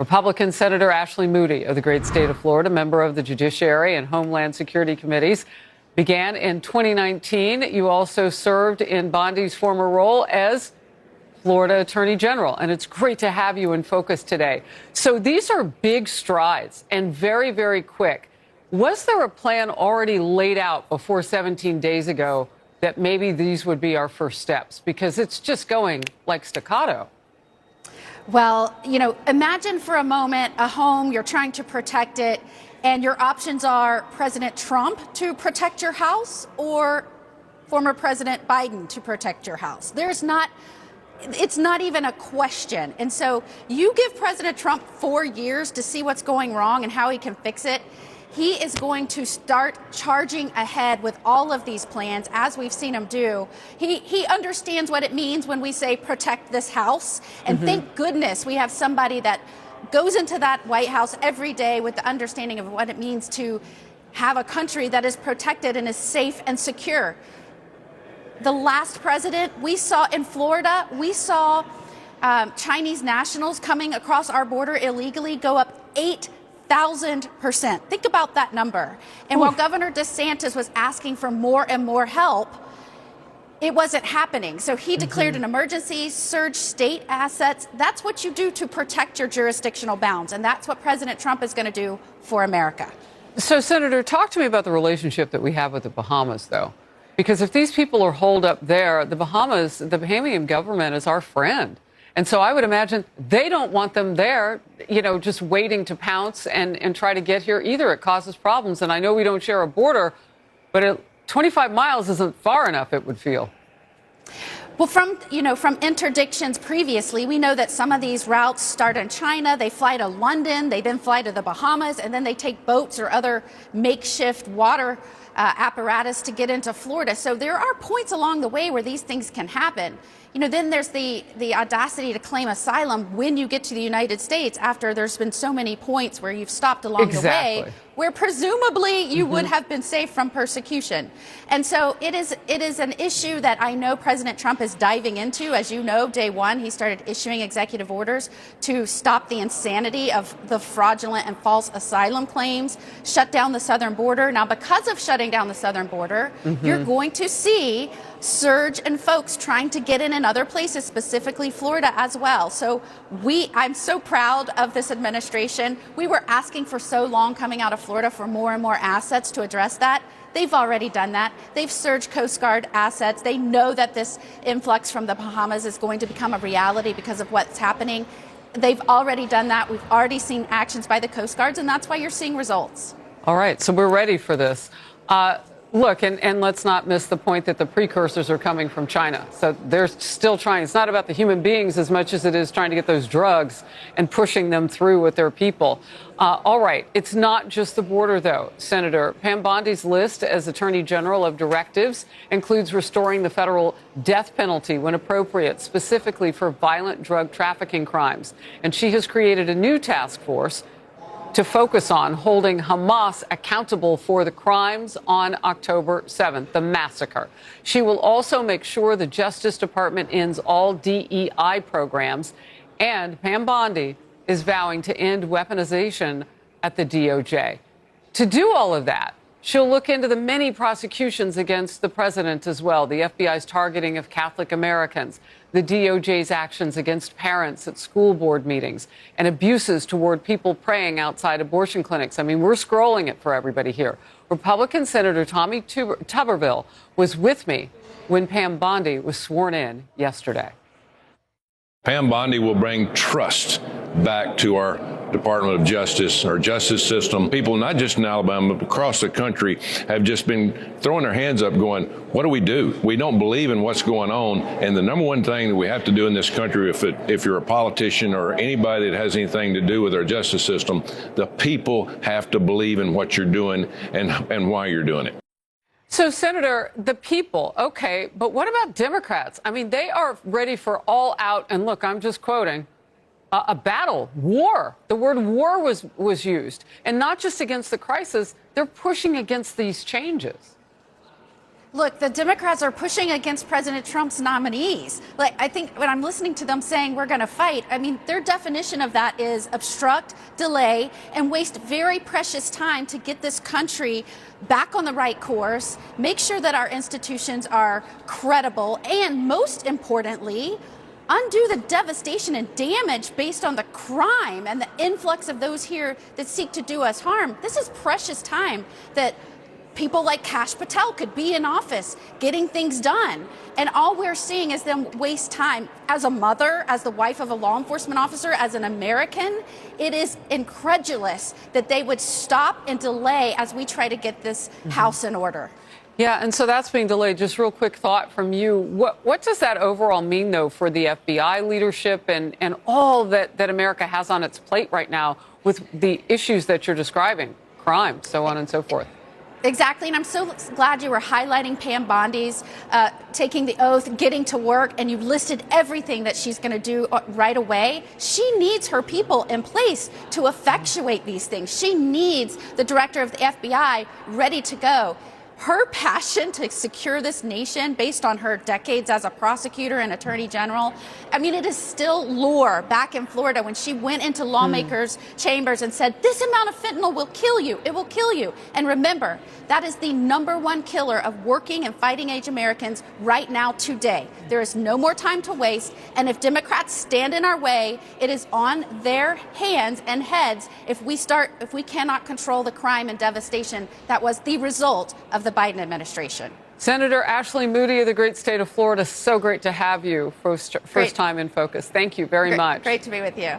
Republican Senator Ashley Moody of the great state of Florida, member of the Judiciary and Homeland Security Committees, began in 2019. You also served in Bondi's former role as Florida Attorney General, and it's great to have you in focus today. So these are big strides and very, very quick. Was there a plan already laid out before 17 days ago that maybe these would be our first steps? Because it's just going like staccato. Well, imagine for a moment a home, you're trying to protect it, and your options are President Trump to protect your house or former President Biden to protect your house. It's not even a question. And so you give President Trump 4 years to see what's going wrong and how he can fix it. He is going to start charging ahead with all of these plans, as we've seen him do. He understands what it means when we say protect this house. And thank goodness we have somebody that goes into that White House every day with the understanding of what it means to have a country that is protected and is safe and secure. The last president we saw in Florida, we saw Chinese nationals coming across our border illegally go up 8,000%. Think about that number. And while Governor DeSantis was asking for more and more help, it wasn't happening. So he declared an emergency, surged state assets. That's what you do to protect your jurisdictional bounds. And that's what President Trump is going to do for America. So, Senator, talk to me about the relationship that we have with the Bahamas, though. Because if these people are holed up there, the Bahamas, the Bahamian government is our friend. And so I would imagine they don't want them there, just waiting to pounce and try to get here either. It causes problems. And I know we don't share a border, but 25 miles isn't far enough, it would feel. Well, from interdictions previously, we know that some of these routes start in China. They fly to London, they then fly to the Bahamas, and then they take boats or other makeshift water apparatus to get into Florida. So there are points along the way where these things can happen. Then there's the audacity to claim asylum when you get to the United States after there's been so many points where you've stopped along the way, where presumably you would have been safe from persecution. And so it is an issue that I know President Trump is diving into. As you know, day one, he started issuing executive orders to stop the insanity of the fraudulent and false asylum claims, shut down the southern border. Now, because of shutting down the southern border, you're going to see surge in folks trying to get in other places, specifically Florida as well. So I'm so proud of this administration. We were asking for so long coming out of Florida for more and more assets to address that. They've already done that. They've surged Coast Guard assets. They know that this influx from the Bahamas is going to become a reality because of what's happening. They've already done that. We've already seen actions by the Coast Guards, and that's why you're seeing results. All right, so we're ready for this. Look, and let's not miss the point that the precursors are coming from China. So they're still trying. It's not about the human beings as much as it is trying to get those drugs and pushing them through with their people. All right. It's not just the border, though. Senator Pam Bondi's list as Attorney General of directives includes restoring the federal death penalty when appropriate, specifically for violent drug trafficking crimes. And she has created a new task force to focus on holding Hamas accountable for the crimes on October 7th, the massacre. She will also make sure the Justice Department ends all DEI programs, and Pam Bondi is vowing to end weaponization at the DOJ. To do all of that, she'll look into the many prosecutions against the president as well, the FBI's targeting of Catholic Americans, the DOJ's actions against parents at school board meetings, and abuses toward people praying outside abortion clinics. I mean, we're scrolling it for everybody here. Republican Senator Tommy Tuberville was with me when Pam Bondi was sworn in yesterday. Pam Bondi will bring trust back to our Department of Justice, our justice system. People, not just in Alabama, but across the country, have just been throwing their hands up going, what do? We don't believe in what's going on. And the number one thing that we have to do in this country, if you're a politician or anybody that has anything to do with our justice system, the people have to believe in what you're doing and why you're doing it. So, Senator, the people, okay, but what about Democrats? I mean, they are ready for all out, and look, I'm just quoting, a battle, war. The word war was used, and not just against the crisis, they're pushing against these changes. Look, the Democrats are pushing against President Trump's nominees. Like, I think when I'm listening to them saying we're going to fight, I mean, their definition of that is obstruct, delay, and waste very precious time to get this country back on the right course, make sure that our institutions are credible, and most importantly, undo the devastation and damage based on the crime and the influx of those here that seek to do us harm. This is precious time that people like Kash Patel could be in office getting things done. And all we're seeing is them waste time. As a mother, as the wife of a law enforcement officer, as an American, it is incredulous that they would stop and delay as we try to get this house in order. Yeah, and so that's being delayed. Just real quick thought from you. What does that overall mean, though, for the FBI leadership and all that America has on its plate right now with the issues that you're describing, crime, so on and so forth? Exactly, and I'm so glad you were highlighting Pam Bondi's taking the oath, getting to work, and you listed everything that she's going to do right away. She needs her people in place to effectuate these things. She needs the director of the FBI ready to go. Her passion to secure this nation based on her decades as a prosecutor and attorney general, I mean, it is still lore back in Florida when she went into lawmakers' chambers and said, this amount of fentanyl will kill you. It will kill you. And remember, that is the #1 killer of working and fighting age Americans right now today. There is no more time to waste. And if Democrats stand in our way, it is on their hands and heads if we cannot control the crime and devastation that was the result of the Biden administration. Senator Ashley Moody of the great state of Florida, so great to have you first time in focus. Thank you very much. Great to be with you.